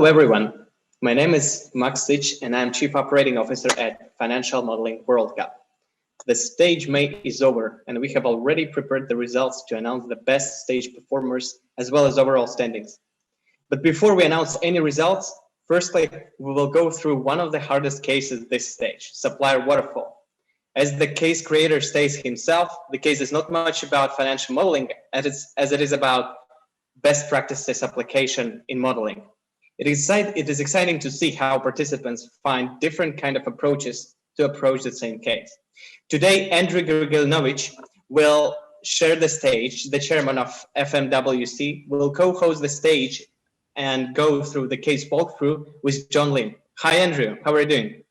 Hello everyone, my name is Max Sich and I'm Chief Operating Officer at Financial Modeling World Cup. The stage May is over and we have already prepared the results to announce the best stage performers as well as overall standings. But before we announce any results, firstly, we will go through one of the hardest cases this stage, Supplier Waterfall. As the case creator states himself, the case is not much about financial modeling as it is about best practices application in modeling. It is exciting to see how participants find different kind of approaches to approach the same case. Today, Andrew Grigilnovich will share the stage. The chairman of FMWC will co-host the stage and go through the case walkthrough with John Lim. Hi, Andrew. How are you doing?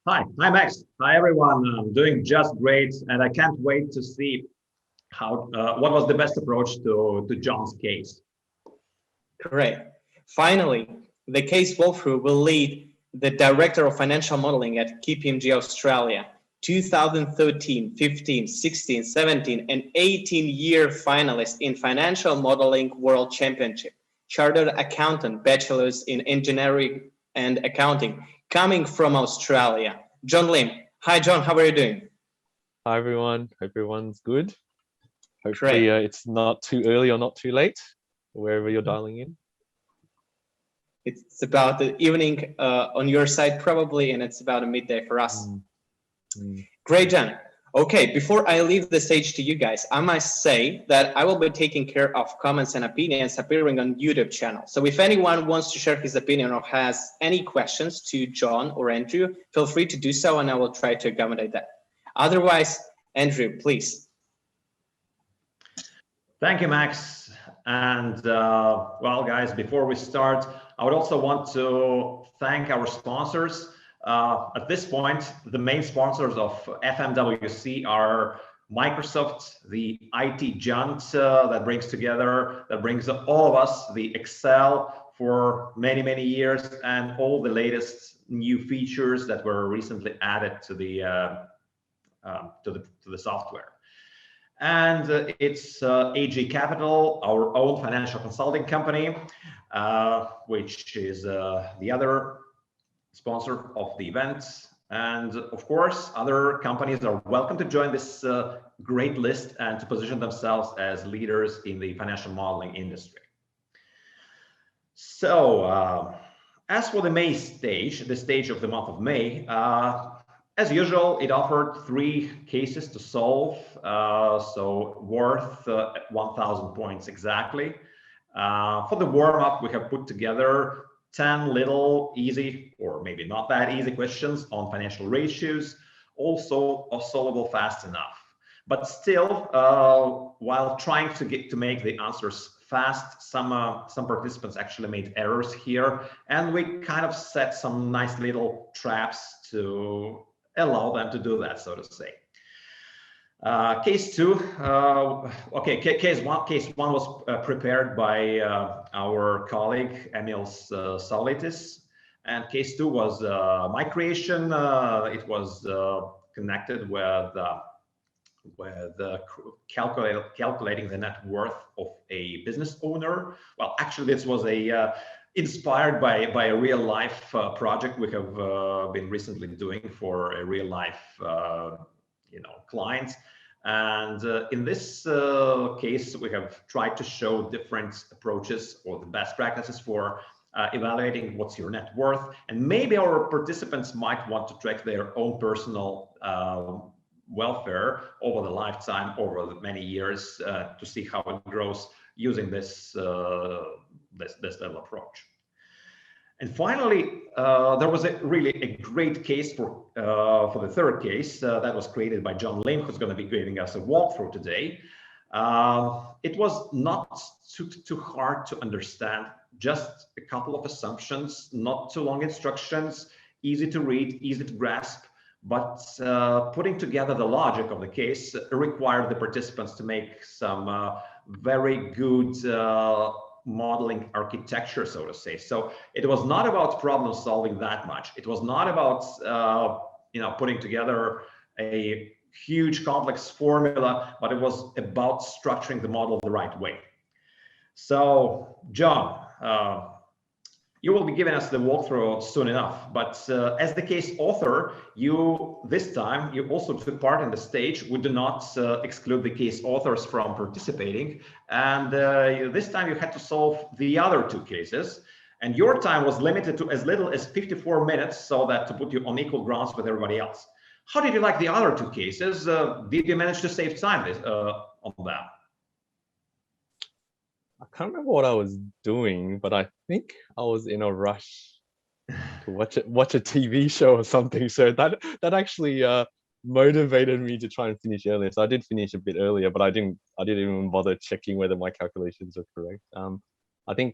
Hi, Max. Hi, everyone. I'm doing just great, and I can't wait to see how what was the best approach to John's case. Great. Finally, the case walkthrough will lead the Director of Financial Modeling at KPMG Australia, 2013, 15, 16, 17, and 18-year finalist in Financial Modeling World Championship, Chartered Accountant, Bachelor's in Engineering and Accounting, coming from Australia, John Lim. Hi, John. How are you doing? Hi, everyone. Hope everyone's good. Hopefully it's not too early or not too late, wherever you're dialing in. It's about the evening on your side probably, and it's about a midday for us. Great, John. Okay, before I leave the stage to you guys, I must say that I will be taking care of comments and opinions appearing on YouTube channel. So if anyone wants to share his opinion or has any questions to John or Andrew, feel free to do so and I will try to accommodate that. Otherwise, Andrew, please. Thank you, Max. And well, guys, before we start, I would also want to thank our sponsors. At this point, the main sponsors of FMWC are Microsoft, the IT giant that brings all of us the Excel for many years, and all the latest new features that were recently added to the software. And it's AG Capital, our own financial consulting company, which is the other sponsor of the event. And of course, other companies are welcome to join this great list and to position themselves as leaders in the financial modeling industry. So as for the May stage, the stage of the month of May, as usual, it offered 3 cases to solve, so worth 1,000 points exactly. For the warm-up, we have put together 10 little easy, or maybe not that easy questions on financial ratios, also solvable fast enough. But still, while trying to make the answers fast, some participants actually made errors here, and we kind of set some nice little traps to allow them to do that, so to say. Case 2, case one was prepared by our colleague Emil Saulitis, and case 2 was my creation. It was connected with calculating the net worth of a business owner. Well, actually, this was inspired by a real life project we have been recently doing for a real life client. And in this case, we have tried to show different approaches or the best practices for evaluating what's your net worth. And maybe our participants might want to track their own personal welfare over the lifetime, over the many years, to see how it grows using this little approach. And finally, there was really a great case for the third case that was created by John Lim, who's going to be giving us a walkthrough today. It was not too hard to understand, just a couple of assumptions, not too long instructions, easy to read, easy to grasp, but putting together the logic of the case required the participants to make some very good modeling architecture, so to say. So it was not about problem solving that much. It was not about putting together a huge complex formula, but it was about structuring the model the right way. So John, you will be giving us the walkthrough soon enough. But as the case author, this time you also took part in the stage. We do not exclude the case authors from participating. And this time you had to solve the other two cases. And your time was limited to as little as 54 minutes, so that to put you on equal grounds with everybody else. How did you like the other two cases? Did you manage to save time on that? I can't remember what I was doing, but I think I was in a rush to watch a TV show or something. So that actually motivated me to try and finish earlier. So I did finish a bit earlier, but I didn't even bother checking whether my calculations are correct. I think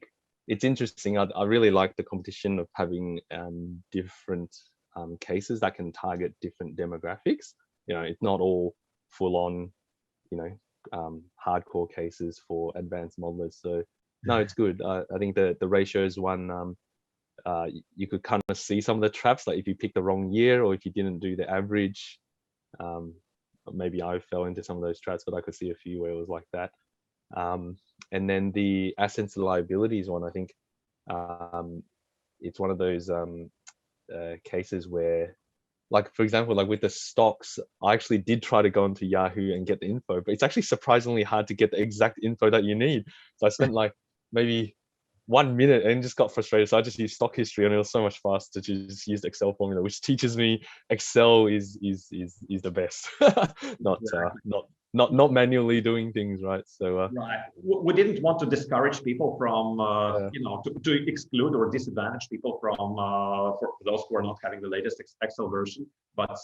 it's interesting. I really like the competition of having different cases that can target different demographics. You know, it's not all full on, you know, hardcore cases for advanced modelers. So no, it's good. I think the ratios one, you could kind of see some of the traps, like if you picked the wrong year or if you didn't do the average. Maybe I fell into some of those traps, but I could see a few where it was like that. And then the assets and liabilities one, I think it's one of those cases where, like, for example, like with the stocks, I actually did try to go into Yahoo and get the info, but it's actually surprisingly hard to get the exact info that you need. So I spent like maybe 1 minute and just got frustrated. So I just used stock history, and it was so much faster to just use Excel formula, which teaches me Excel is the best. not manually doing things, right? So right. We didn't want to discourage people from you know, to exclude or disadvantage people from for those who are not having the latest Excel version, but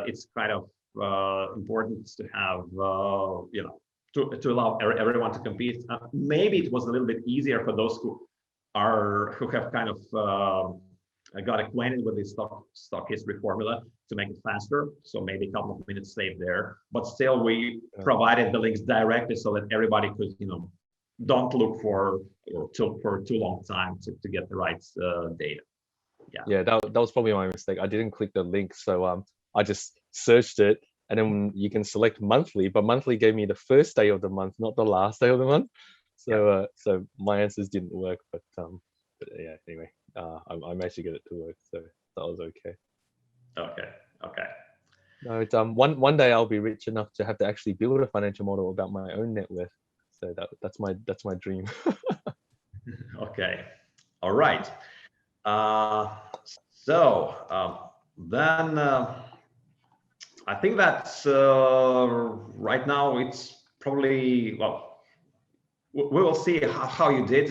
it's kind of important to have you know, to allow everyone to compete. Maybe it was a little bit easier for those who have kind of got acquainted with the stock history formula to make it faster. So maybe a couple of minutes saved there, but still we provided the links directly so that everybody could, you know, don't look for too long time to get the right data. Yeah, that was probably my mistake. I didn't click the link, so I just searched it, and then you can select monthly, but monthly gave me the first day of the month, not the last day of the month. So so my answers didn't work, but yeah, anyway, I managed to get it to work, so that was okay. Okay. No, it's one day I'll be rich enough to have to actually build a financial model about my own net worth. So that's my dream. Okay, all right. So then I think that right now it's probably, well, we will see how you did.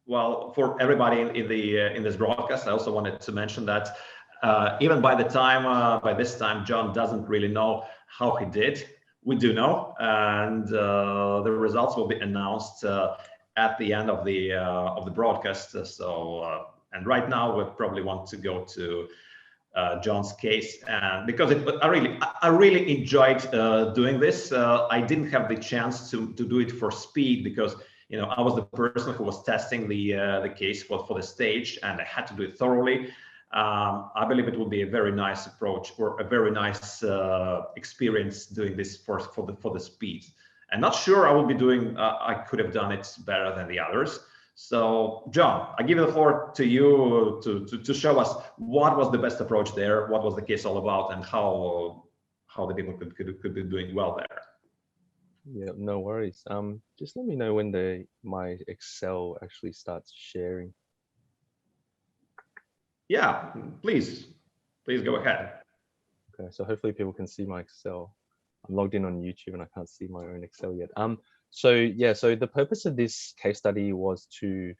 Well, for everybody in this broadcast, I also wanted to mention that even by this time, John doesn't really know how he did. We do know, and the results will be announced at the end of the broadcast. So, and right now we probably want to go to John's case, and because I really enjoyed doing this. I didn't have the chance to do it for speed because, you know, I was the person who was testing the case for the stage, and I had to do it thoroughly. I believe it will be a very nice approach, or a very nice experience doing this for the speed. I'm not sure I will be doing. I could have done it better than the others. So, John, I give the floor to you to show us what was the best approach there, what was the case all about, and how the people could be doing well there. Yeah, no worries. Just let me know when my Excel actually starts sharing. Yeah, please go ahead. Okay, so hopefully people can see my Excel. I'm logged in on YouTube and I can't see my own Excel yet. So yeah, so the purpose of this case study was to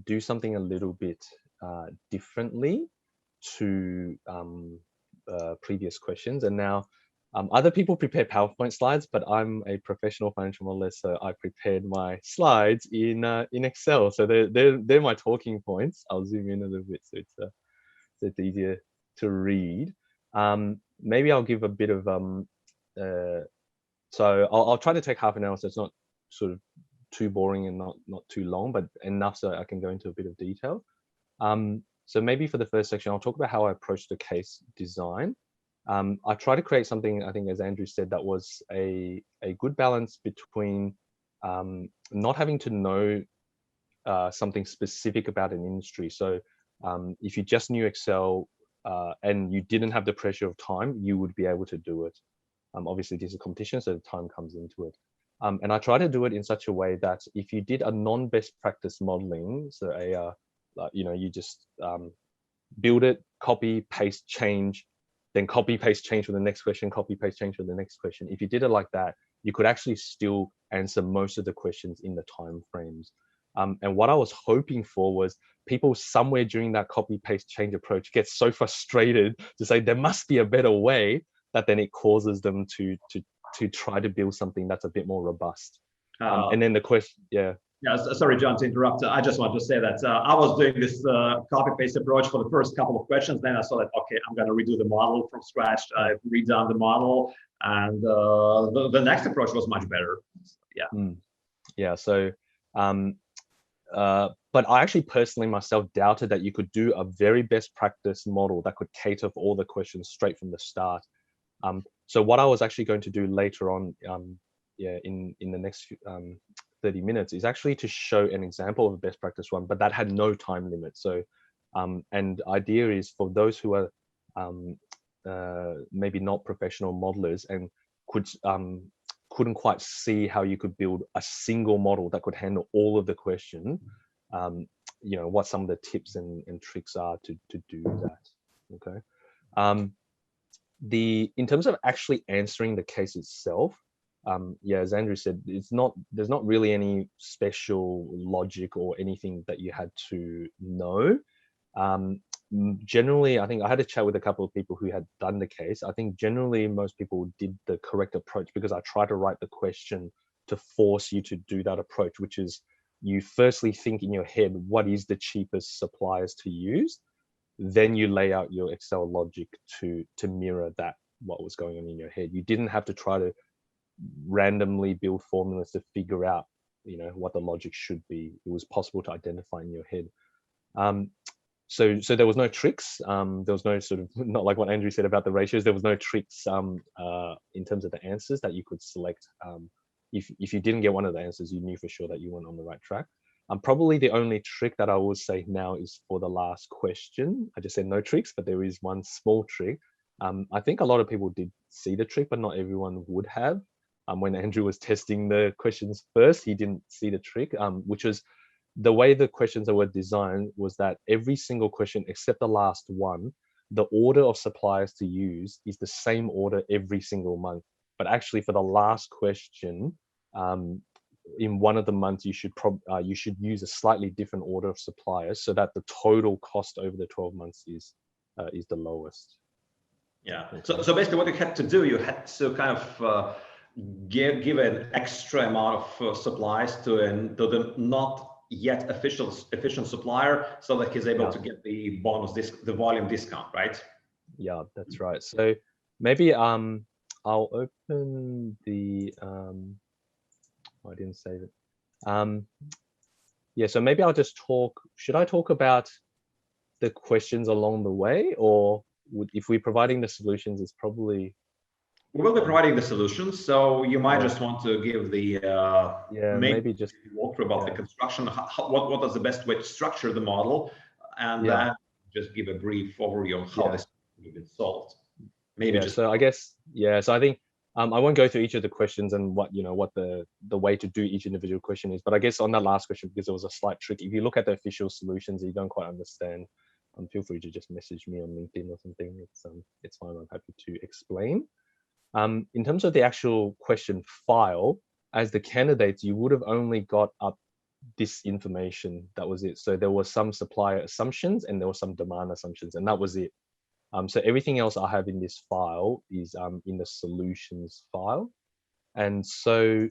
do something a little bit differently to previous questions. And now other people prepare PowerPoint slides, but I'm a professional financial modeler, so I prepared my slides in Excel. So they're my talking points. I'll zoom in a little bit so it's easier to read. Maybe I'll give a bit of so I'll try to take half an hour, so it's not sort of too boring and not too long, but enough so I can go into a bit of detail. So maybe for the first section, I'll talk about how I approached the case design. I try to create something, I think, as Andrew said, that was a good balance between not having to know something specific about an industry. So if you just knew Excel and you didn't have the pressure of time, you would be able to do it. Obviously, this is a competition, so the time comes into it. And I try to do it in such a way that if you did a non-best practice modeling, so you just build it, copy, paste, change, then copy, paste, change for the next question, copy, paste, change for the next question. If you did it like that, you could actually still answer most of the questions in the time frames. And what I was hoping for was people somewhere during that copy, paste, change approach get so frustrated to say there must be a better way, that then it causes them to try to build something that's a bit more robust. And then the question, yeah. Yeah, sorry, John, to interrupt. I just want to say that I was doing this copy-paste approach for the first couple of questions. Then I saw that, okay, I'm going to redo the model from scratch. I redone the model, and the next approach was much better. Yeah. Yeah. So, but I actually personally myself doubted that you could do a very best practice model that could cater for all the questions straight from the start. So what I was actually going to do later on, in the next 30 minutes is actually to show an example of a best practice one, but that had no time limit. So, and the idea is for those who are maybe not professional modelers and couldn't quite see how you could build a single model that could handle all of the question, what some of the tips and tricks are to do that. Okay. In terms of actually answering the case itself, as Andrew said, there's not really any special logic or anything that you had to know. Generally, I think I had a chat with a couple of people who had done the case. I think generally most people did the correct approach, because I try to write the question to force you to do that approach, which is you firstly think in your head, what is the cheapest suppliers to use? Then you lay out your Excel logic to mirror that, what was going on in your head. You didn't have to try to randomly build formulas to figure out, what the logic should be. It was possible to identify in your head. So there was no tricks. There was no sort of, not like what Andrew said about the ratios, there was no tricks in terms of the answers that you could select. If you didn't get one of the answers, you knew for sure that you weren't on the right track. Probably the only trick that I will say now is for the last question. I just said no tricks, but there is one small trick. I think a lot of people did see the trick, but not everyone would have. When Andrew was testing the questions first, he didn't see the trick, which was the way the questions were designed was that every single question, except the last one, the order of suppliers to use is the same order every single month. But actually for the last question, in one of the months, you should use a slightly different order of suppliers so that the total cost over the 12 months is the lowest. Yeah. So basically, what you had to do, you had to kind of give an extra amount of supplies to the not yet efficient supplier, so that he's able to get the the volume discount, right? Yeah, that's right. So maybe I'll open the I didn't save it. So maybe I'll just should I talk about the questions along the way, or if we're providing the solutions, it's probably... We will be providing the solutions, so you might just want to give the maybe just walkthrough about the construction, what is the best way to structure the model, and then just give a brief overview of how this has been solved. Maybe so I guess so I think I won't go through each of the questions and what the way to do each individual question is, but I guess on that last question, because there was a slight trick, if you look at the official solutions and you don't quite understand, feel free to just message me on LinkedIn or something. It's fine. I'm happy to explain. In terms of the actual question file, as the candidates, you would have only got up this information. That was it. So there were some supplier assumptions and there were some demand assumptions, and that was it. So everything else I have in this file is in the solutions file. And so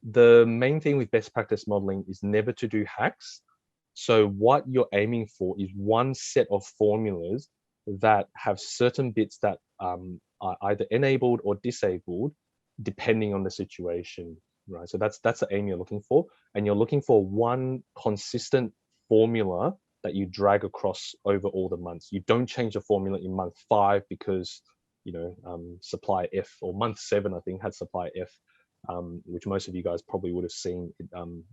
the main thing with best practice modeling is never to do hacks. So what you're aiming for is one set of formulas that have certain bits that are either enabled or disabled depending on the situation, right? So that's the aim you're looking for, and you're looking for one consistent formula that you drag across over all the months. You don't change the formula in month 5 because supplier F, or month 7 I think had supplier F which most of you guys probably would have seen.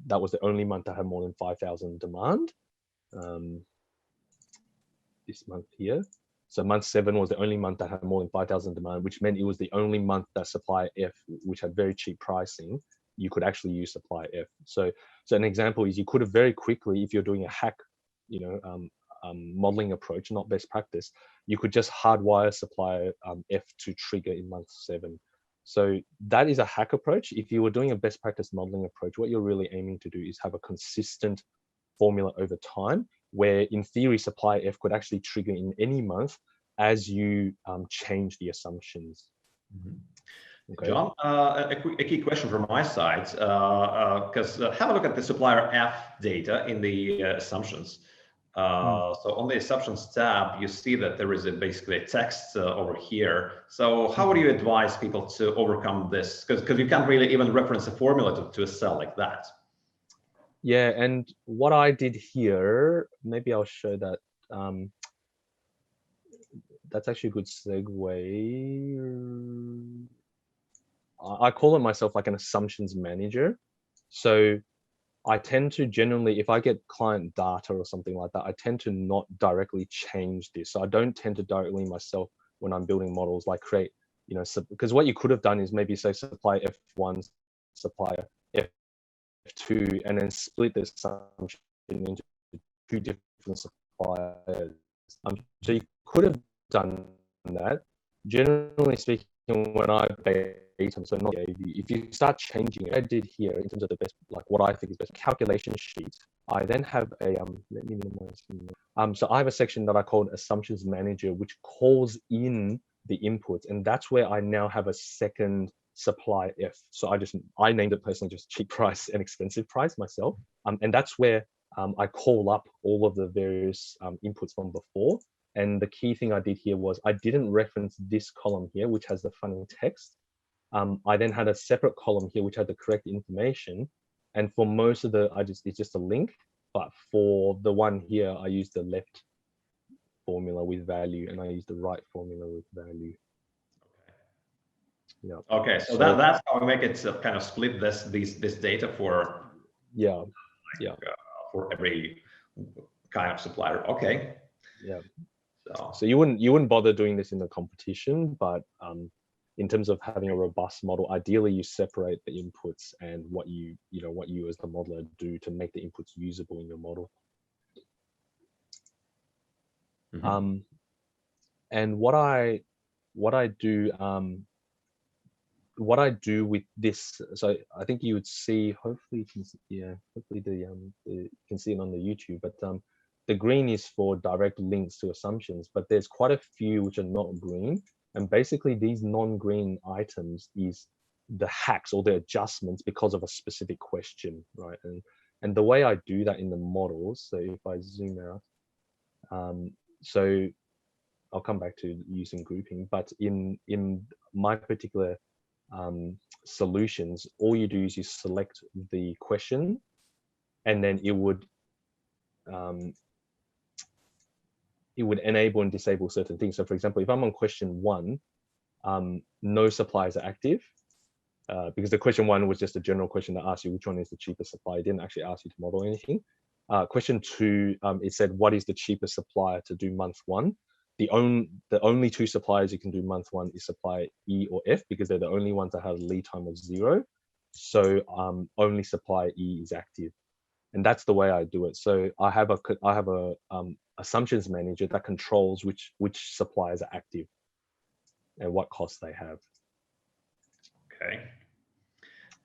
That was the only month that had more than 5,000 demand. This month here. So month 7 was the only month that had more than 5,000 demand, which meant it was the only month that Supplier F, which had very cheap pricing, you could actually use Supplier F. So an example is you could have very quickly, if you're doing a hack, modeling approach, not best practice, you could just hardwire Supplier F to trigger in month 7. So that is a hack approach. If you were doing a best practice modeling approach, what you're really aiming to do is have a consistent formula over time, where in theory Supplier F could actually trigger in any month as you change the assumptions. Okay. John, a key question from my side, because have a look at the Supplier F data in the assumptions. So on the assumptions tab, you see that there is basically a text over here. So how would you advise people to overcome this? Because you can't really even reference a formula to a cell like that. Yeah, and what I did here, maybe I'll show that. That's actually a good segue. I call it myself like an assumptions manager. So I tend to generally, if I get client data or something like that, I tend to not directly change this. So I don't tend to directly myself, when I'm building models, like create, because what you could have done is maybe say Supplier F1, Supplier F2, and then split the assumption into 2 different suppliers. So you could have done that. Generally speaking, when I beta, so not AV, if you start changing it, I did here in terms of the best, like what I think is best calculation sheet, I then have a, let me minimize. So I have a section that I call Assumptions Manager, which calls in the inputs. And that's where I now have a second Supplier F. So I named it personally just cheap price and expensive price myself. And that's where I call up all of the various inputs from before. And the key thing I did here was I didn't reference this column here, which has the funny text. I then had a separate column here, which had the correct information. And for most of it's just a link. But for the one here, I used the left formula with value, and I used the right formula with value. Yeah. Okay, so that's how I make it kind of split this data for for every kind of supplier. Okay. Yeah. So you wouldn't bother doing this in the competition, but in terms of having a robust model, ideally you separate the inputs and what you as the modeler do to make the inputs usable in your model. And what I do with this, so I think you would see, hopefully you can see, hopefully you can see it on the YouTube, but the green is for direct links to assumptions, but there's quite a few which are not green. And basically these non-green items is the hacks or the adjustments because of a specific question, right? And the way I do that in the models, so if I zoom out, so I'll come back to using grouping, but in my particular solutions, all you do is you select the question, and then it would enable and disable certain things. So for example, if I'm on question 1, no suppliers are active, because the question 1 was just a general question that asked you which one is the cheapest supplier. It didn't actually ask you to model anything. Question 2, it said, what is the cheapest supplier to do month 1? The only 2 suppliers you can do month 1 is supplier E or F, because they're the only ones that have a lead time of 0. So only supplier E is active. And that's the way I do it. So I have a assumptions manager that controls which suppliers are active and what costs they have. Okay.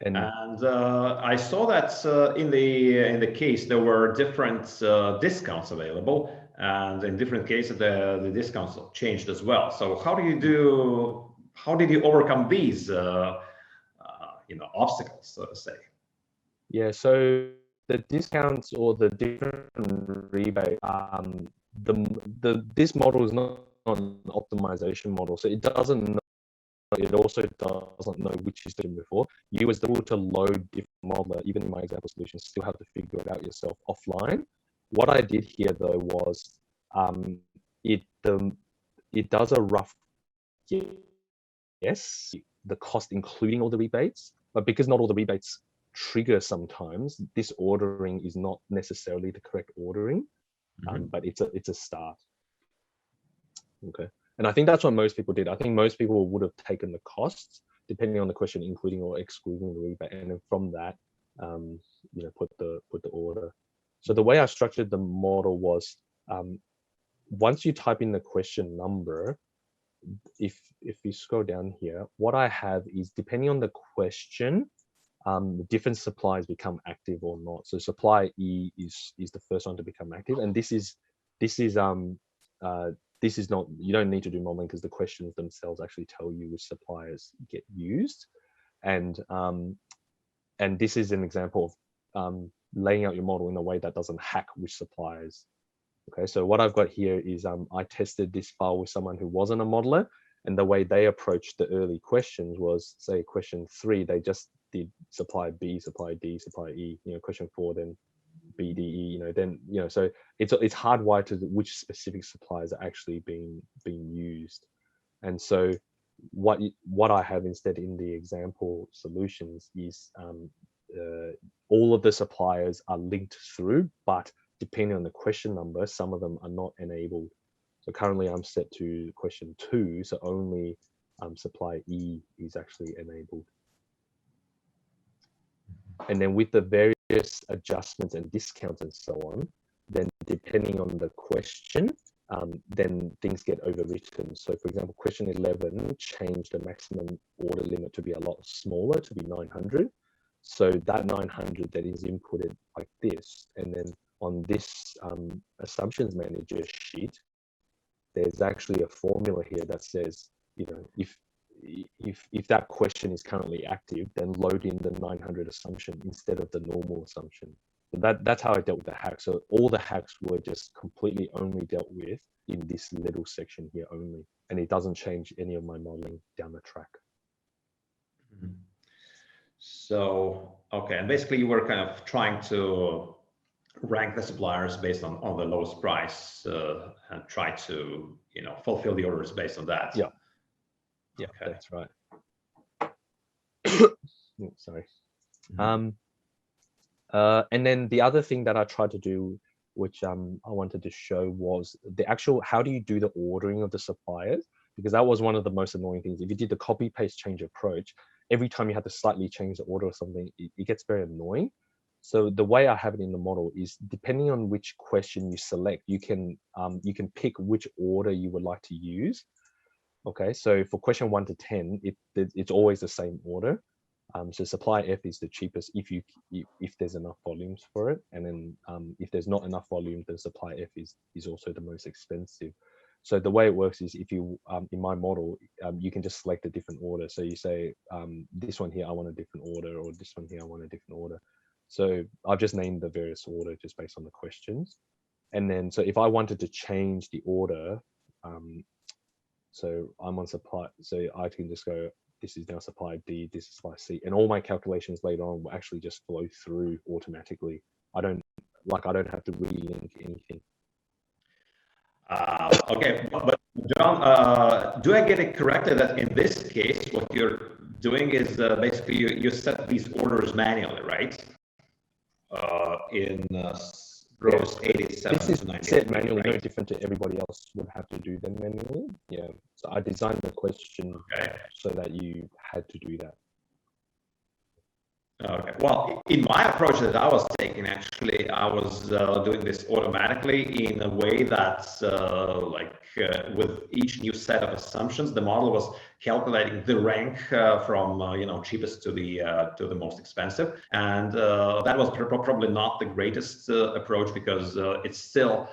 And I saw that in the case there were different discounts available, and in different cases the discounts changed as well. So how did you overcome these obstacles, so to say? Yeah, so the discounts or the different rebate, this model is not an optimization model, so it doesn't know. It also doesn't know which is doing before. You as the able to load different modeler, even in my example solution, still have to figure it out yourself offline. What I did here though was it does a rough guess the cost including all the rebates, But because not all the rebates trigger sometimes, this ordering is not necessarily the correct ordering, but it's a start. Okay. And I think that's what most people did. I think most people would have taken the costs, depending on the question, including or excluding the rebate, and then from that, put the order. So the way I structured the model was, once you type in the question number, if you scroll down here, what I have is, depending on the question, different suppliers become active or not. So supply E is the first one to become active, and this is not, you don't need to do modeling because the questions themselves actually tell you which suppliers get used, and this is an example of laying out your model in a way that doesn't hack which suppliers. Okay, so what I've got here is I tested this file with someone who wasn't a modeler, and the way they approached the early questions was, say question 3, they just did supply B, supply D, supply E. Question 4, then B, D, E. Then so it's hardwired to which specific suppliers are actually being used. And so what I have instead in the example solutions is all of the suppliers are linked through, but depending on the question number, some of them are not enabled. So currently I'm set to question 2, so only supply E is actually enabled. And then with the various adjustments and discounts and so on, then depending on the question, then things get overwritten. So for example, question 11 changed the maximum order limit to be a lot smaller, to be 900. So that 900 that is inputted like this, and then on this assumptions manager sheet, there's actually a formula here that says, if that question is currently active, then load in the 900 assumption instead of the normal assumption. So that's how I dealt with the hacks. So all the hacks were just completely only dealt with in this little section here only, and it doesn't change any of my modeling down the track. So, okay, and basically you were kind of trying to rank the suppliers based on the lowest price and try to fulfill the orders based on that. Yeah, okay. That's right. Sorry. And then the other thing that I tried to do, which I wanted to show, was the actual, how do you do the ordering of the suppliers? Because that was one of the most annoying things. If you did the copy paste change approach, every time you had to slightly change the order or something, it gets very annoying. So the way I have it in the model is, depending on which question you select, you can pick which order you would like to use. Okay, so for question 1 to 10, it's always the same order. So supply F is the cheapest if there's enough volumes for it, and then if there's not enough volume, then supply F is also the most expensive. So the way it works is, if you in my model, you can just select a different order. So you say, this one here I want a different order, or this one here I want a different order. So I've just named the various order just based on the questions. And then, so if I wanted to change the order, so I'm on supply, so I can just go, this is now supply D, this is supply C, and all my calculations later on will actually just flow through automatically. I don't have to relink anything. Okay, but John, do I get it correctly that in this case, what you're doing is basically you set these orders manually, right? In rows 87 this is to 98. Set manually, right? no different to everybody else would have to do them manually. Yeah. So I designed the question so that you had to do that. Okay. Well, in my approach that I was taking, actually, I was doing this automatically in a way that, with each new set of assumptions, the model was calculating the rank from cheapest to the most expensive, and that was probably not the greatest approach, because it still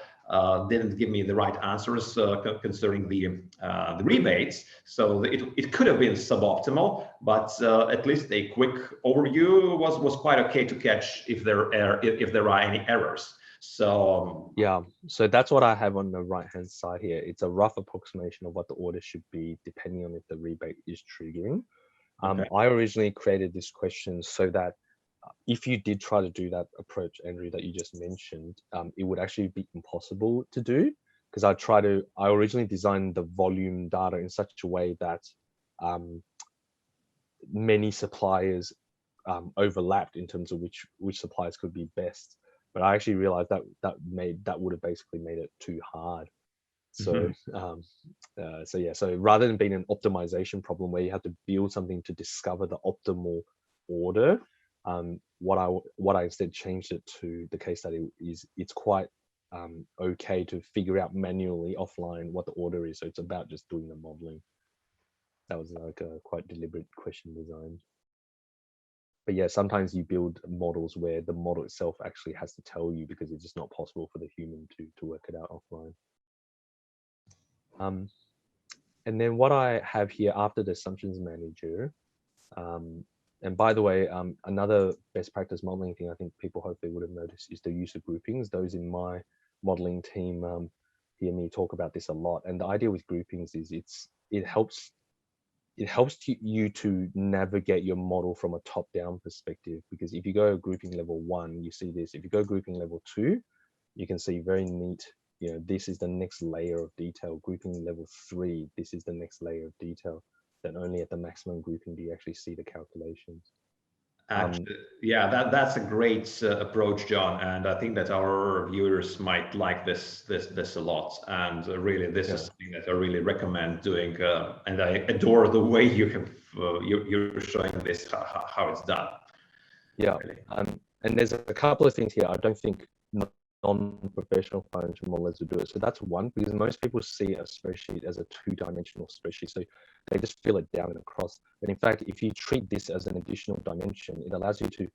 didn't give me the right answers concerning the rebates. So it could have been suboptimal, but at least a quick overview was quite okay to catch if there are any errors. So yeah, so that's what I have on the right hand side here. It's a rough approximation of what the order should be depending on if the rebate is triggering. I originally created this question so that if you did try to do that approach, Andrew, that you just mentioned, it would actually be impossible to do, because I originally designed the volume data in such a way that many suppliers overlapped in terms of which suppliers could be best. But I actually realized that would have basically made it too hard. So so rather than being an optimization problem where you have to build something to discover the optimal order, what I instead changed it to the case study is it's quite okay to figure out manually offline what the order is. So it's about just doing the modeling. That was like a quite deliberate question design. But yeah, sometimes you build models where the model itself actually has to tell you because it's just not possible for the human to work it out offline. And then what I have here after the assumptions manager, and by the way, another best practice modeling thing I think people hopefully would have noticed is the use of groupings. Those in my modeling team hear me talk about this a lot. And the idea with groupings is it helps you to navigate your model from a top-down perspective, because if you go grouping level 1, you see this. If you go grouping level 2, you can see very neat, this is the next layer of detail. Grouping level 3, this is the next layer of detail. Then only at the maximum grouping do you actually see the calculations. Actually, yeah, that's a great approach, John, and I think that our viewers might like this a lot. And really, this is something that I really recommend doing. And I adore the way you have you're showing this how it's done. Yeah, really. And there's a couple of things here. I don't think non-professional financial modelers would do it. So that's one, because most people see a spreadsheet as a two-dimensional spreadsheet. So they just fill it down and across. But in fact, if you treat this as an additional dimension, it allows you to,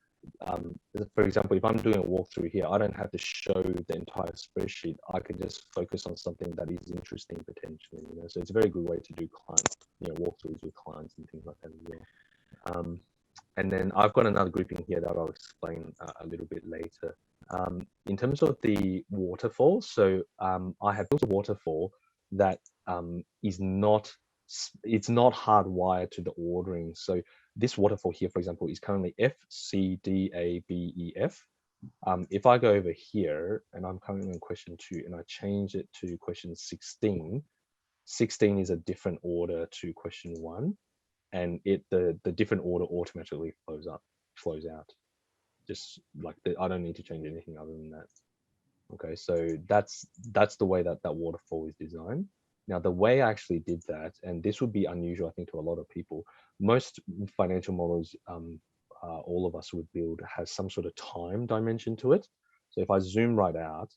for example, if I'm doing a walkthrough here, I don't have to show the entire spreadsheet. I can just focus on something that is interesting potentially. So it's a very good way to do client, walkthroughs with clients and things like that as well. And then I've got another grouping here that I'll explain a little bit later. In terms of the waterfall, so I have built a waterfall that is not hardwired to the ordering. So this waterfall here, for example, is currently F, C, D, A, B, E, F. If I go over here, and I'm currently in question 2, and I change it to question 16, 16 is a different order to question 1. And the different order automatically flows out. Just like I don't need to change anything other than that. Okay, so that's the way that waterfall is designed. Now, the way I actually did that, and this would be unusual, I think, to a lot of people. Most financial models, all of us would build, has some sort of time dimension to it. So if I zoom right out,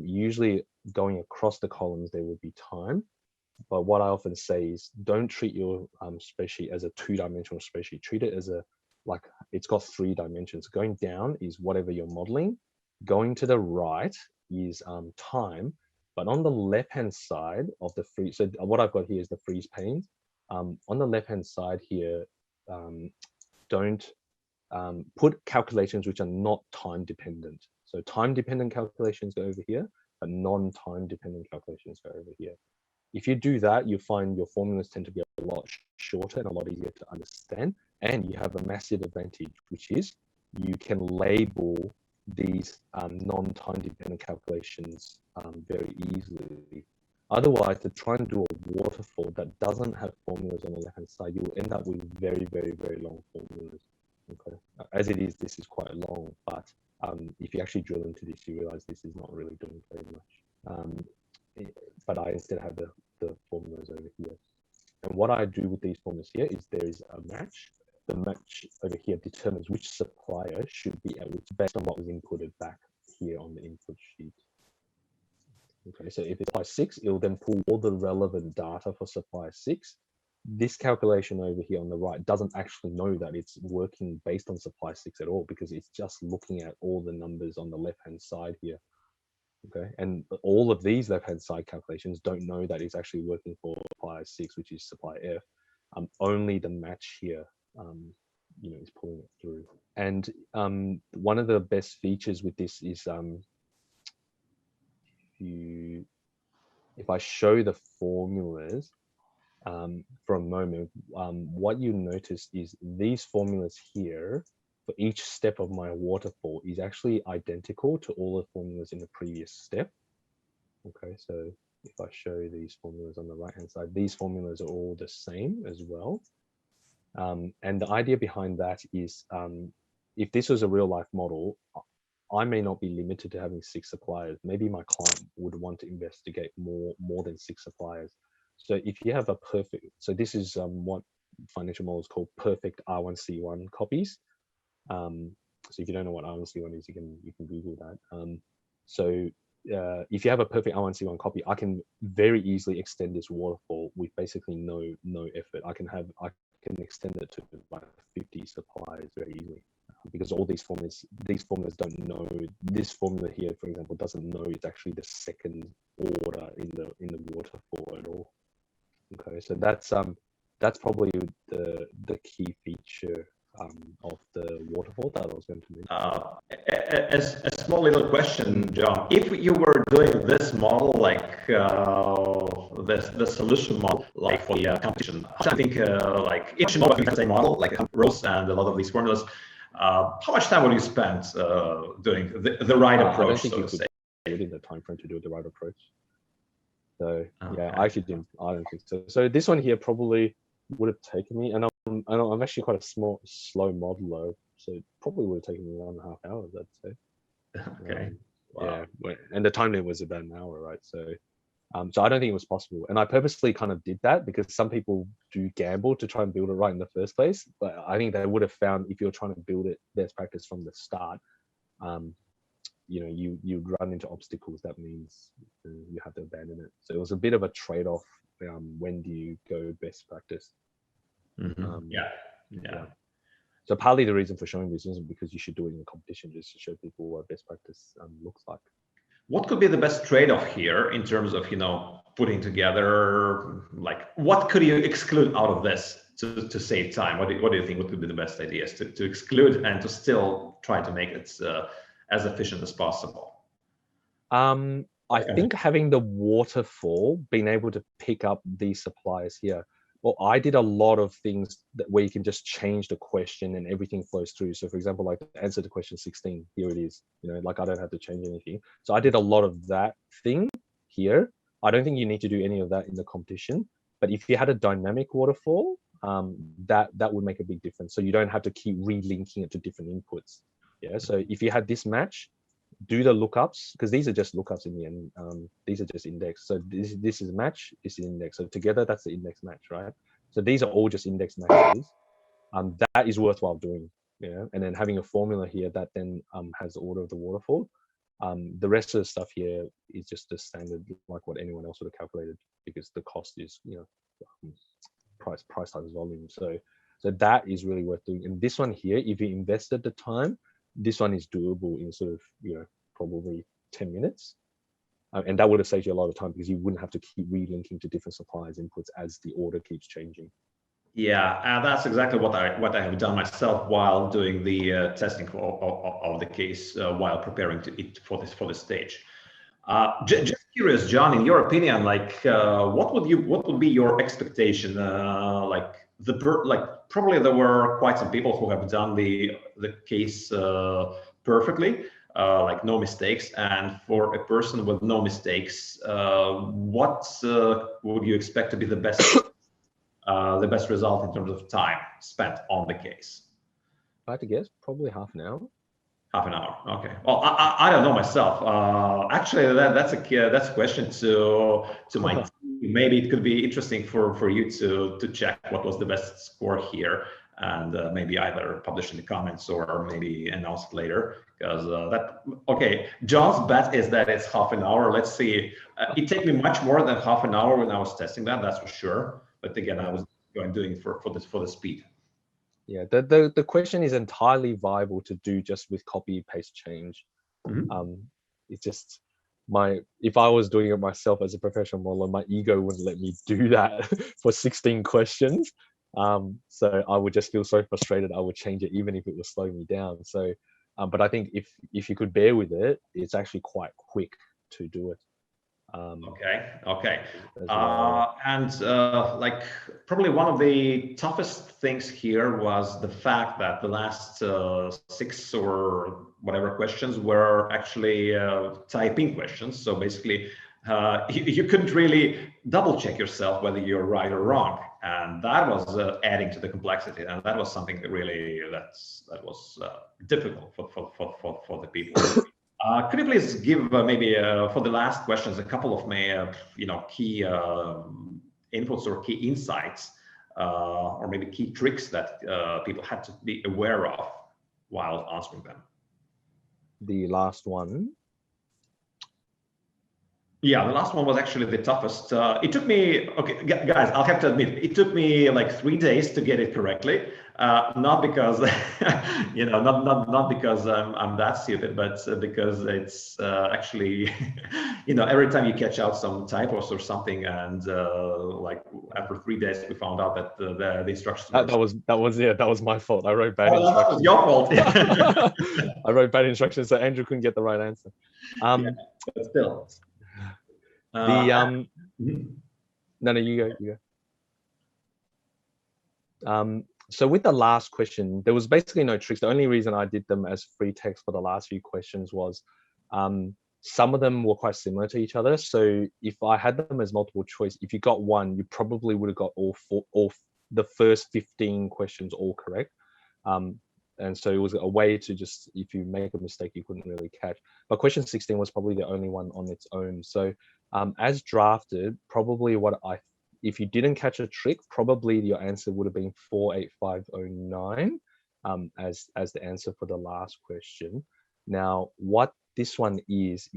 usually going across the columns, there would be time. But what I often say is don't treat your spreadsheet as a two-dimensional spreadsheet. Treat it as it's got 3 dimensions. Going down is whatever you're modeling. Going to the right is time. But on the left-hand side of the freeze, so what I've got here is the freeze panes. On the left-hand side here, don't put calculations which are not time-dependent. So time-dependent calculations go over here, but non-time dependent calculations go over here. If you do that, you find your formulas tend to be a lot shorter and a lot easier to understand. And you have a massive advantage, which is you can label these non-time dependent calculations very easily. Otherwise, to try and do a waterfall that doesn't have formulas on the left-hand side, you'll end up with very, very, very long formulas. Okay. As it is, this is quite long, but if you actually drill into this, you realize this is not really doing very much. But I instead have the formulas over here. And what I do with these formulas here is there is a match. The match over here determines which supplier should be at which based on what was inputted back here on the input sheet. Okay, so if it's supply 6, it will then pull all the relevant data for supply 6. This calculation over here on the right doesn't actually know that it's working based on supply 6 at all, because it's just looking at all the numbers on the left-hand side here. Okay, and all of these left-hand side calculations don't know that it's actually working for supplier 6, which is supply F. Only the match here, is pulling it through. And one of the best features with this is if I show the formulas for a moment, what you notice is these formulas here for each step of my waterfall is actually identical to all the formulas in the previous step. Okay, so if I show these formulas on the right hand side, these formulas are all the same as well. And the idea behind that is, if this was a real life model, I may not be limited to having 6 suppliers. Maybe my client would want to investigate more than 6 suppliers. So if you have a perfect, so this is what financial models call perfect R1C1 copies. So if you don't know what R1C1 is, you can Google that. If you have a perfect R1C1 copy, I can very easily extend this waterfall with basically no effort. I can extend it to like 50 suppliers very easily, because all these formulas don't know. This formula here, for example, doesn't know it's actually the second order in the waterfall at all. Okay, so that's probably the key feature of the waterfall that I was going to mention. A small little question, John. If you were doing this model, like the solution model, like for the competition, I think like each model is the same model, like rows and a lot of these formulas. How much time would you spend doing the right approach? I don't think you could within the time frame to do the right approach. So yeah, I actually didn't. I don't think so. So this one here probably would have taken me, and I'm actually quite a slow modeler, so it probably would have taken me 1.5 hours, I'd say. Okay. Wow. Yeah, and the time limit was about an hour, right? So, so I don't think it was possible, and I purposely kind of did that because some people do gamble to try and build it right in the first place. But I think they would have found if you're trying to build it best practice from the start, you run into obstacles. That means you have to abandon it. So it was a bit of a trade-off. When do you go best practice? Mm-hmm. Yeah. So partly the reason for showing this isn't because you should do it in a competition, just to show people what best practice looks like. What could be the best trade-off here in terms of putting together, like what could you exclude out of this to save time? What do you think would be the best ideas to exclude and to still try to make it as efficient as possible? I think having the waterfall, being able to pick up these suppliers here. Well, I did a lot of things where you can just change the question and everything flows through. So for example, like the answer to question 16, here it is, like I don't have to change anything. So I did a lot of that thing here. I don't think you need to do any of that in the competition, but if you had a dynamic waterfall, that would make a big difference. So you don't have to keep relinking it to different inputs. Yeah. So if you had this match, do the lookups, because these are just lookups in the end. These are just index. So this is match, this is index. So together, that's the index match, right? So these are all just index matches. That is worthwhile doing. Yeah. And then having a formula here that then has the order of the waterfall. The rest of the stuff here is just the standard, like what anyone else would have calculated, because the cost is, price times volume. So that is really worth doing. And this one here, if you invested the time, this one is doable in sort of, probably 10 minutes. And that would have saved you a lot of time because you wouldn't have to keep relinking to different suppliers' inputs as the order keeps changing. Yeah, and that's exactly what I have done myself while doing the testing of the case while preparing for this stage. Just curious, John, in your opinion, like what would be your expectation? Probably there were quite some people who have done the case perfectly, like no mistakes. And for a person with no mistakes, what would you expect to be the best result in terms of time spent on the case? I had to guess, probably half an hour. Half an hour. Okay. Well, I don't know myself. Actually, that's a question to my team. Maybe it could be interesting for you to check what was the best score here, and maybe either publish in the comments or maybe announce it later. Because okay, John's bet is that it's half an hour. Let's see. It took me much more than half an hour when I was testing that. That's for sure. But again, I was doing it for the speed. Yeah, the question is entirely viable to do just with copy paste change. Mm-hmm. It's just if I was doing it myself as a professional modeler, my ego wouldn't let me do that for 16 questions. So I would just feel so frustrated. I would change it even if it was slowing me down. So, but I think if you could bear with it, it's actually quite quick to do it. Okay. And like probably one of the toughest things here was the fact that the last 6 or whatever questions were actually typing questions. So basically, you couldn't really double check yourself whether you're right or wrong. and that was adding to the complexity, and that was something that really that was difficult for the people. Could you please give maybe for the last questions a couple of key inputs or key insights, or maybe key tricks that people had to be aware of while answering them? The last one. Yeah, the last one was actually the toughest. It took me, okay, guys, I'll have to admit, it took me like 3 days to get it correctly. Not because, not because I'm that stupid, but because it's actually, every time you catch out some typos or something, and like after 3 days, we found out that the instructions. That was my fault. I wrote bad instructions. That was your fault. I wrote bad instructions, so Andrew couldn't get the right answer. Yeah, but still. No, you go. So with the last question, there was basically no tricks. The only reason I did them as free text for the last few questions was some of them were quite similar to each other. So if I had them as multiple choice, if you got one, you probably would have got all the first 15 questions all correct. And so it was a way to just, if you make a mistake, you couldn't really catch. But question 16 was probably the only one on its own. So as drafted, probably if you didn't catch a trick, probably your answer would have been 48509 as the answer for the last question. Now, what this one is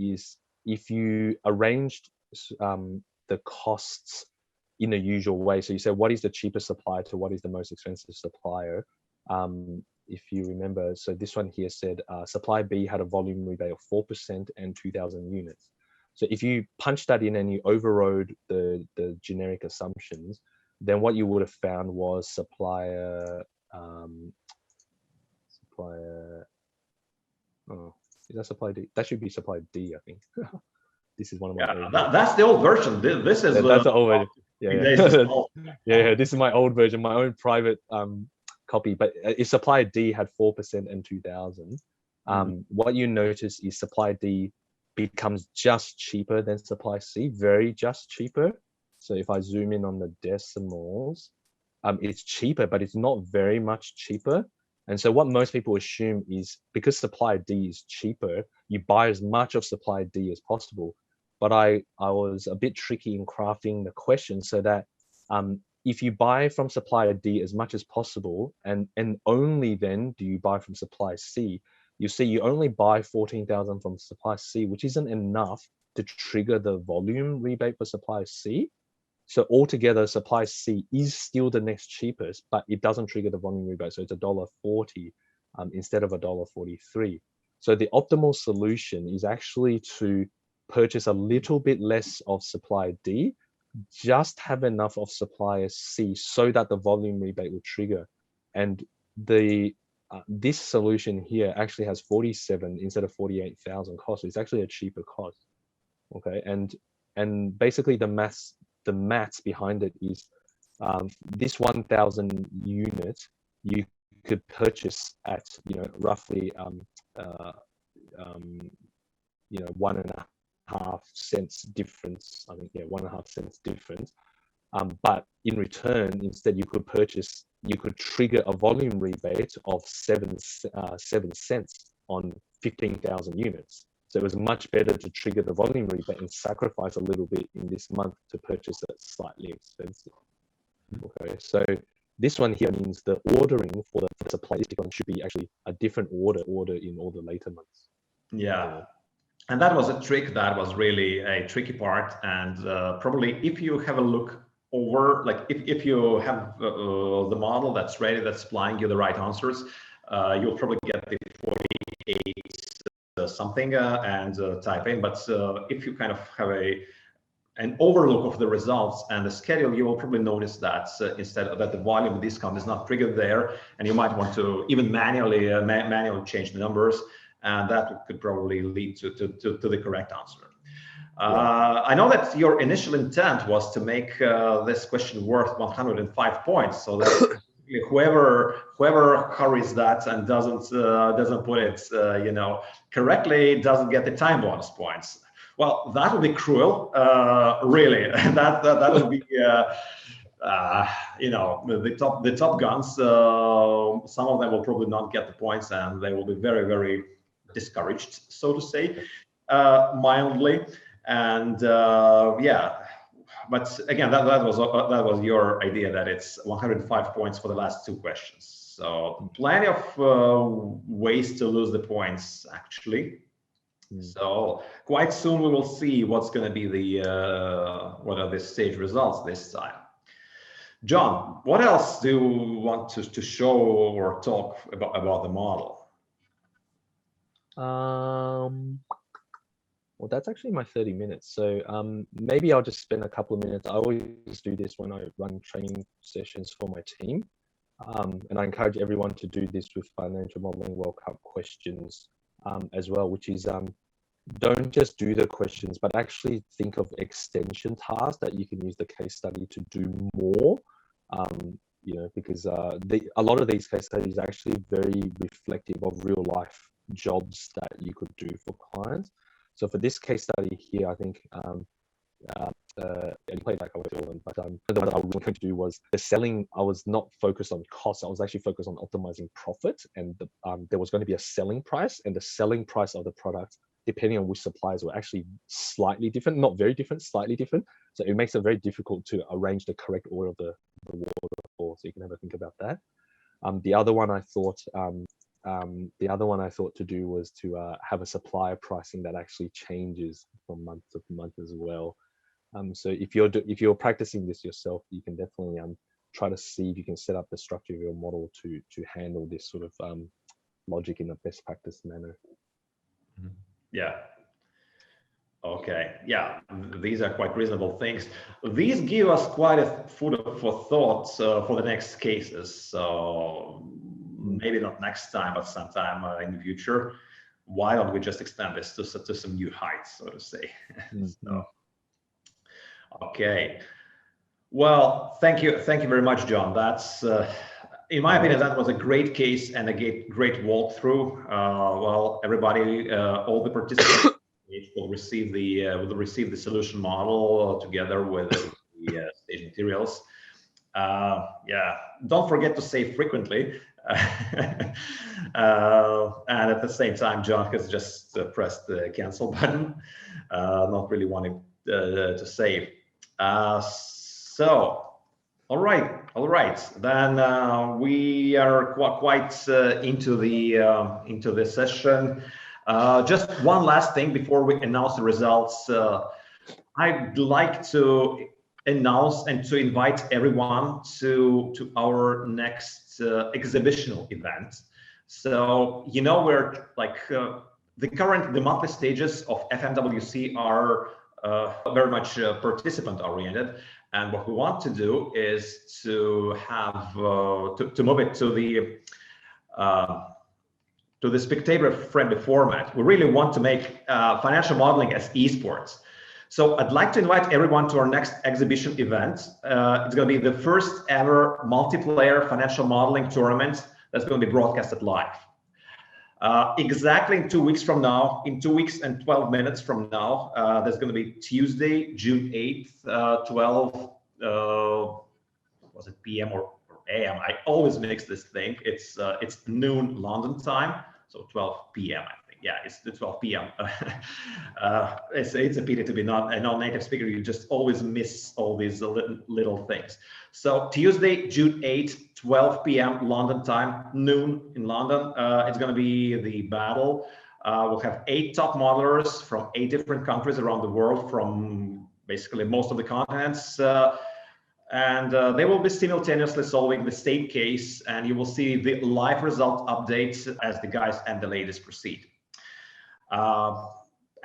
if you arranged the costs in the usual way. So you say, what is the cheapest supplier to what is the most expensive supplier? If you remember, so this one here said supplier B had a volume rebate of 4% and 2,000 units. So if you punch that in and you overrode the generic assumptions, then what you would have found was supplier, oh, is that supplier D? That should be supplier D, I think. This is one of my old that's the old version. This is that's the old version. Yeah, this is my old version, my own private copy. But if supplier D had 4% and 2,000, what you notice is supplier D becomes just cheaper than supply C, very just cheaper. So if I zoom in on the decimals, it's cheaper, but it's not very much cheaper. And so what most people assume is because supply D is cheaper, you buy as much of supply D as possible. But I was a bit tricky in crafting the question so that if you buy from supplier D as much as possible, and only then do you buy from supply C, you see you only buy 14,000 from supply C, which isn't enough to trigger the volume rebate for supply C. So altogether, supply C is still the next cheapest, but it doesn't trigger the volume rebate. So it's $1.40 instead of $1.43. So the optimal solution is actually to purchase a little bit less of supply D, just have enough of supplier C so that the volume rebate will trigger. And this solution here actually has 47 instead of 48,000 cost. So it's actually a cheaper cost. Okay, and basically the maths behind it is this 1,000 units you could purchase at roughly 1.5 cents difference. I think 1.5 cents difference. But in return, instead you could trigger a volume rebate of 7 cents on 15,000 units. So it was much better to trigger the volume rebate and sacrifice a little bit in this month to purchase it slightly expensive. Okay, so this one here means the ordering for the supply one should be actually a different order in all the later months. Yeah. And that was a trick that was really a tricky part. And probably if you have a look over, like if you have the model that's ready, that's supplying you the right answers, you'll probably get the 48 something and type in. But if you kind of have an overlook of the results and the schedule, you will probably notice that instead of that, the volume discount is not triggered there, and you might want to even manually change the numbers, and that could probably lead to the correct answer. I know that your initial intent was to make this question worth 105 points, so that whoever hurries that and doesn't put it correctly doesn't get the time bonus points. Well, that would be cruel, really. That would be you know, the top guns, some of them will probably not get the points, and they will be very, very discouraged, so to say, mildly. And yeah, but again, that was your idea, that it's 105 points for the last 2 questions. So plenty of ways to lose the points, actually. So quite soon we will see what's going to be the what are the stage results this time. John, what else do you want to show or talk about the model? Well, that's actually my 30 minutes. So maybe I'll just spend a couple of minutes. I always do this when I run training sessions for my team. And I encourage everyone to do this with Financial Modeling World Cup questions as well, which is don't just do the questions, but actually think of extension tasks that you can use the case study to do more. You know, because a lot of these case studies are actually very reflective of real life jobs that you could do for clients. So for this case study here, I think and you play back over all of them, but the one that I was going to do was the selling. I was not focused on cost. I was actually focused on optimizing profit, and there was going to be a selling price, and the selling price of the product, depending on which suppliers, were actually slightly different, not very different, slightly different. So it makes it very difficult to arrange the correct order of the waterfall. So you can have a think about that. The other one I thought to do was to have a supplier pricing that actually changes from month to month as well. So if you're practicing this yourself, you can definitely try to see if you can set up the structure of your model to handle this sort of logic in a best practice manner. Yeah. Okay. Yeah, these are quite reasonable things. These give us quite a food for thought for the next cases. So maybe not next time, but sometime in the future. Why don't we just extend this to some new heights, so to say? So, okay. Well, thank you very much, John. That's in my opinion, that was a great case and a great walkthrough. Well, everybody, all the participants will receive the solution model together with the stage materials. Yeah, don't forget to save frequently. And at the same time, John has just pressed the cancel button, not really wanting to save. So, all right. Then we are quite into the session. Just one last thing before we announce the results. I'd like to announce and to invite everyone to our next exhibitional event. So, you know, we're like the monthly stages of FMWC are very much participant oriented, and what we want to do is to have to move it to the spectator friendly format. We really want to make financial modeling as esports. So I'd like to invite everyone to our next exhibition event. It's going to be the first ever multiplayer financial modeling tournament that's going to be broadcasted live. Exactly in 2 weeks from now, in 2 weeks and 12 minutes from now, there's going to be Tuesday, June 8th, 12, was it PM or AM? I always mix this thing. It's noon London time, so 12 PM, I think. Yeah, it's the 12 PM. It's a pity to be not a non-native speaker. You just always miss all these little things. So Tuesday, June 8th, 12 PM London time, noon in London. It's going to be the battle. We'll have 8 top modelers from 8 different countries around the world, from basically most of the continents. And they will be simultaneously solving the state case, and you will see the live result updates as the guys and the ladies proceed.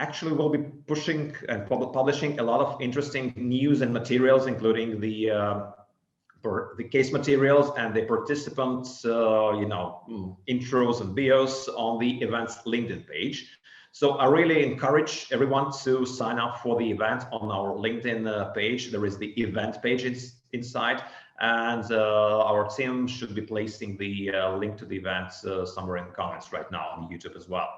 Actually, we'll be pushing and publishing a lot of interesting news and materials, including the case materials and the participants, intros and bios on the event's LinkedIn page. So I really encourage everyone to sign up for the event on our LinkedIn page. There is the event page inside, and our team should be placing the link to the event somewhere in the comments right now on YouTube as well.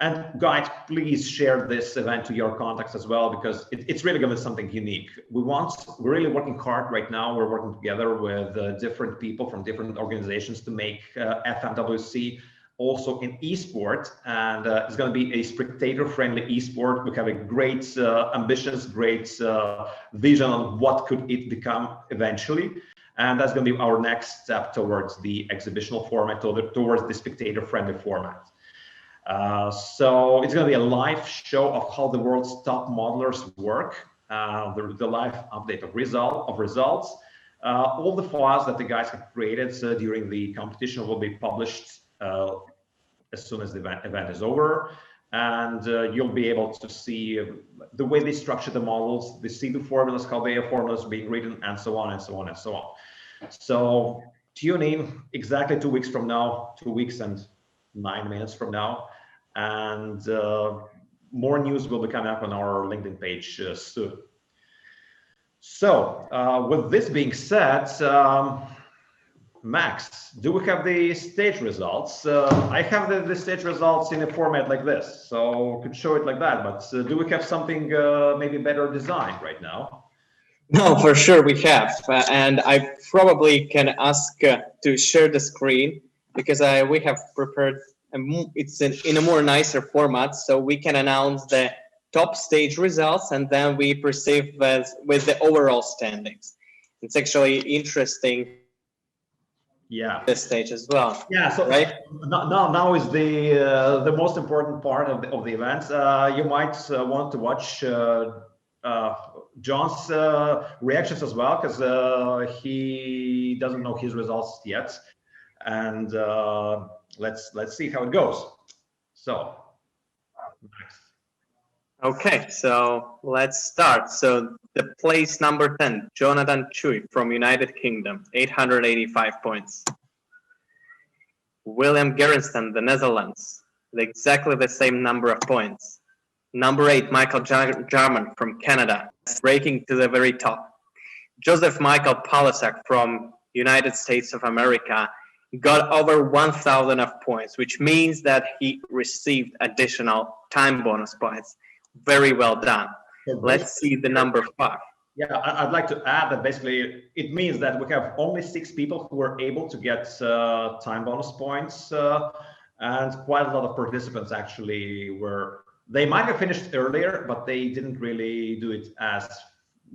And guys, please share this event to your contacts as well, because it's really going to be something unique. We're really working hard right now. We're working together with different people from different organizations to make FMWC also in esport, and it's going to be a spectator-friendly esport. We have a great ambitions, great vision on what could it become eventually. And that's going to be our next step towards the exhibitional format, towards the spectator-friendly format. So it's going to be a live show of how the world's top modelers work, the live update of results. All the files that the guys have created during the competition will be published as soon as the event is over. And you'll be able to see the way they structure the models, they see the formulas, how their formulas are being written, and so on and so on and so on. So tune in exactly 2 weeks from now, 2 weeks and 9 minutes from now. And more news will be coming up on our LinkedIn page soon. So with this being said, Max, do we have the stage results? I have the stage results in a format like this, so I could show it like that, but do we have something maybe better designed right now? No, for sure we have. And I probably can ask to share the screen, because we have prepared, it's in a more nicer format, so we can announce the top stage results and then we proceed with the overall standings. It's actually interesting. Yeah, this stage as well. Yeah, so right now is the most important part of the event. You might want to watch John's reactions as well, because he doesn't know his results yet, and let's see how it goes. So okay, so let's start. So the place number 10, Jonathan Chui from United Kingdom, 885 points. William Gerenston, the Netherlands, exactly the same number of points. Number 8, Michael Jarman from Canada, breaking to the very top. Joseph Michael Palasak from United States of America got over 1,000 of points, which means that he received additional time bonus points. Very well done. Let's see the number 5. Yeah, I'd like to add that basically it means that we have only 6 people who were able to get time bonus points, and quite a lot of participants actually they might have finished earlier, but they didn't really do it as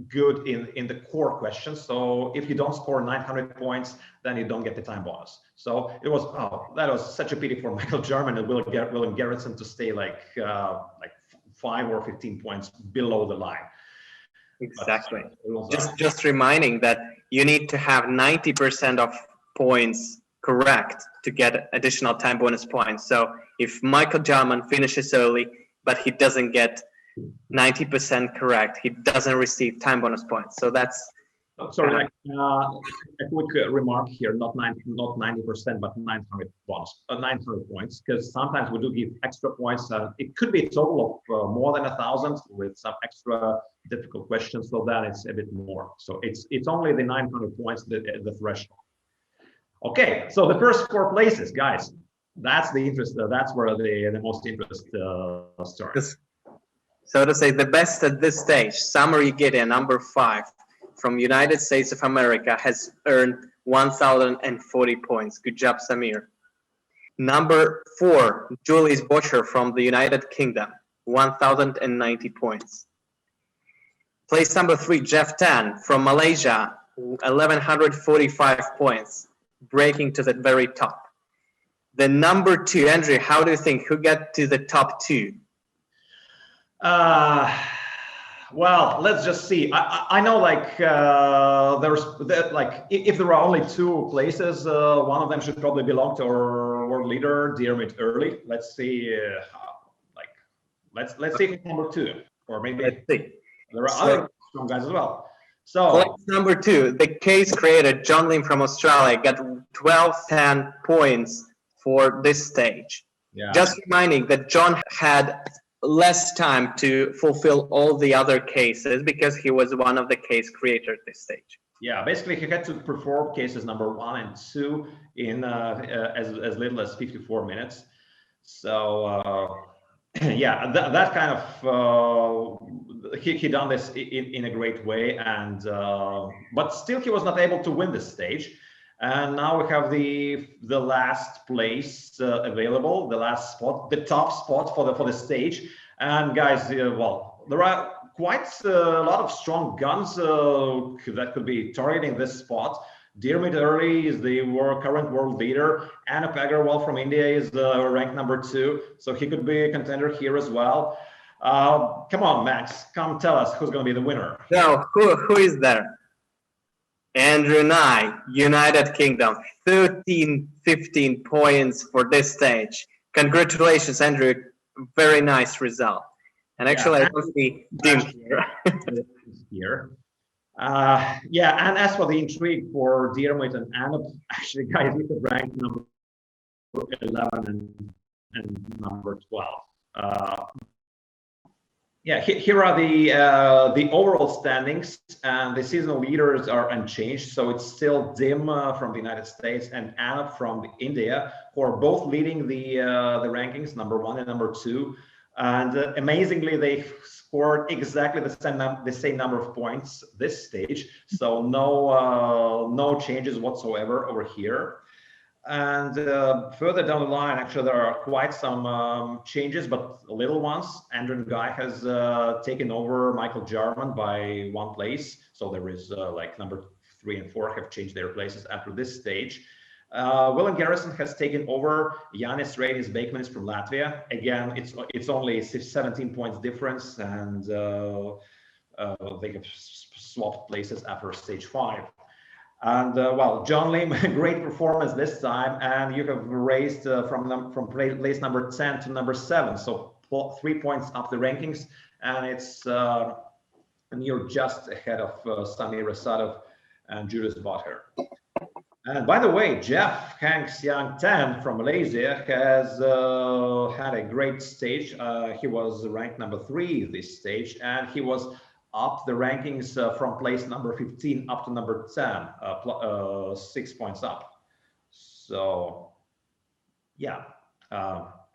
good in the core questions. So if you don't score 900 points, then you don't get the time bonus. So it was, that was such a pity for Michael Jarman and William Gerritsen to stay like 5 or 15 points below the line. Exactly. Just reminding that you need to have 90% of points correct to get additional time bonus points. So if Michael Jarman finishes early, but he doesn't get 90% correct, he doesn't receive time bonus points. So that's sorry, a quick remark here, not 90%, but 900 points, because sometimes we do give extra points. It could be a total of more than 1,000 with some extra difficult questions, so that it's a bit more. So it's only the 900 points, the threshold. Okay, so the first 4 places, guys, that's the interest. That's where the most interest starts. So to say, the best at this stage, Samir Yigitya, number 5 from United States of America, has earned 1,040 points. Good job, Samir. Number 4, Julius Bocher from the United Kingdom, 1,090 points. Place number 3, Jeff Tan from Malaysia, 1,145 points, breaking to the very top. The number 2, Andrew, how do you think, who got to the top 2? Well, let's just see. I know, like, if there are only 2 places, one of them should probably belong to our world leader, Diarmid Early. Let's see, let's see if it's number 2, or maybe there are other strong guys as well. So place number 2, the case creator John Lim from Australia got 1,210 points for this stage. Yeah. Just reminding that John had less time to fulfill all the other cases because he was one of the case creators this stage. Yeah, basically he had to perform cases number 1 and 2 in as little as 54 minutes. So yeah, that kind of he done this in a great way, and but still he was not able to win this stage. And now we have the last place available, the last spot, the top spot for the stage. And guys, well, there are quite a lot of strong guns that could be targeting this spot. Deermit Early is the current world leader. Anup Agarwal from India is ranked number 2, so he could be a contender here as well. Come on, Max, come tell us who's going to be the winner. Now, who is there? Andrew Nye, United Kingdom, 15 points for this stage. Congratulations, Andrew. Very nice result. And actually, I don't see Dim here. Yeah, and as for the intrigue for Deermit and Anup, actually, guys, we could rank number 11 and number 12. Yeah, here are the overall standings, and the seasonal leaders are unchanged. So it's still Dim from the United States and Anup from India, who are both leading the rankings, number 1 and number 2. And amazingly, they scored exactly the same number of points this stage. So no changes whatsoever over here. And further down the line, actually, there are quite some changes, but little ones. Andrew Guy has taken over Michael Jarman by 1 place. So there is like number 3 and 4 have changed their places after this stage. Willem Garrison has taken over Yanis Reinis Beekmanis from Latvia. Again, it's only 17 points difference, and they have swapped places after stage 5. And well, John Lim, great performance this time, and you have raised from place number 10 to number 7, so 3 points up the rankings, and and you're just ahead of Samir Rasadov and Judas Butler. And by the way, Jeff Hang Siang Tan from Malaysia has had a great stage. He was ranked number 3 this stage, and he was up the rankings from place number 15 up to number 10, 6 points up. So yeah,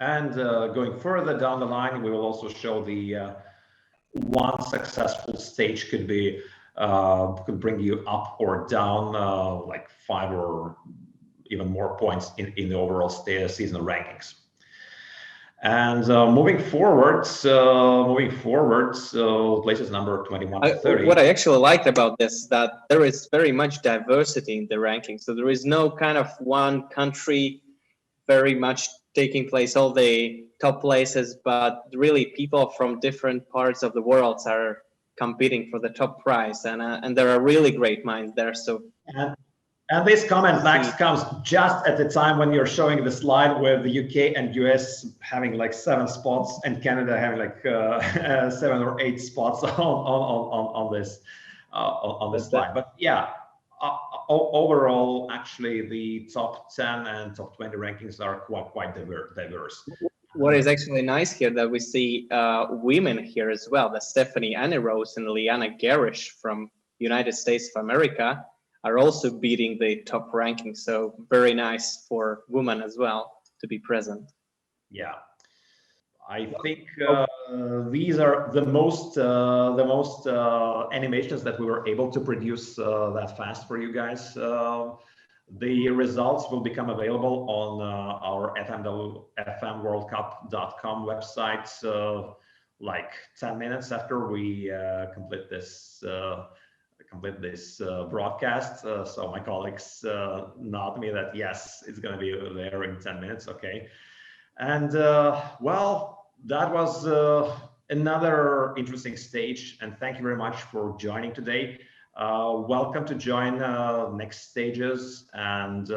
and going further down the line, we will also show the one successful stage could bring you up or down like 5 or even more points in the overall seasonal rankings. And moving forward, places number 21 to 30. What I actually liked about this is that there is very much diversity in the ranking. So there is no kind of one country very much taking place, all the top places, but really people from different parts of the world are competing for the top prize, and there are really great minds there. So. And this comment, Max, comes just at the time when you're showing the slide with the UK and US having like 7 spots and Canada having like 7 or 8 spots on this slide. But yeah, overall, actually, the top 10 and top 20 rankings are quite diverse. What is actually nice here that we see women here as well. The Stephanie Annie Rose and Liana Garish from United States of America are also beating the top ranking. So very nice for women as well to be present. Yeah, I think these are the most animations that we were able to produce that fast for you guys. The results will become available on our fmworldcup.com website like 10 minutes after we complete this broadcast. So my colleagues nod me that yes, it's going to be there in 10 minutes. Okay. And well, that was another interesting stage. And thank you very much for joining today. Welcome to join next stages. And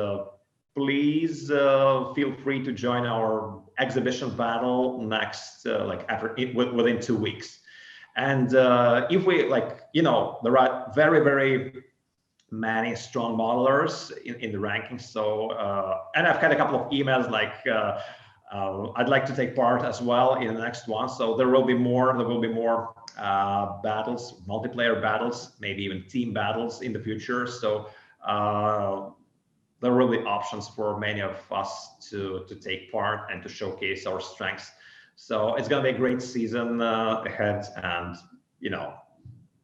please feel free to join our exhibition battle next, within 2 weeks. And if we there are very many strong modelers in the rankings. So and I've had a couple of emails like I'd like to take part as well in the next one. So there will be more battles, multiplayer battles, maybe even team battles in the future. So there will be options for many of us to take part and to showcase our strengths. So it's going to be a great season ahead, and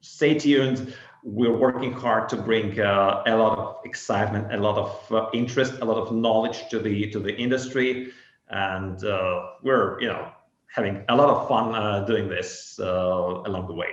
stay tuned. We're working hard to bring a lot of excitement, a lot of interest, a lot of knowledge to the industry, and we're having a lot of fun doing this along the way.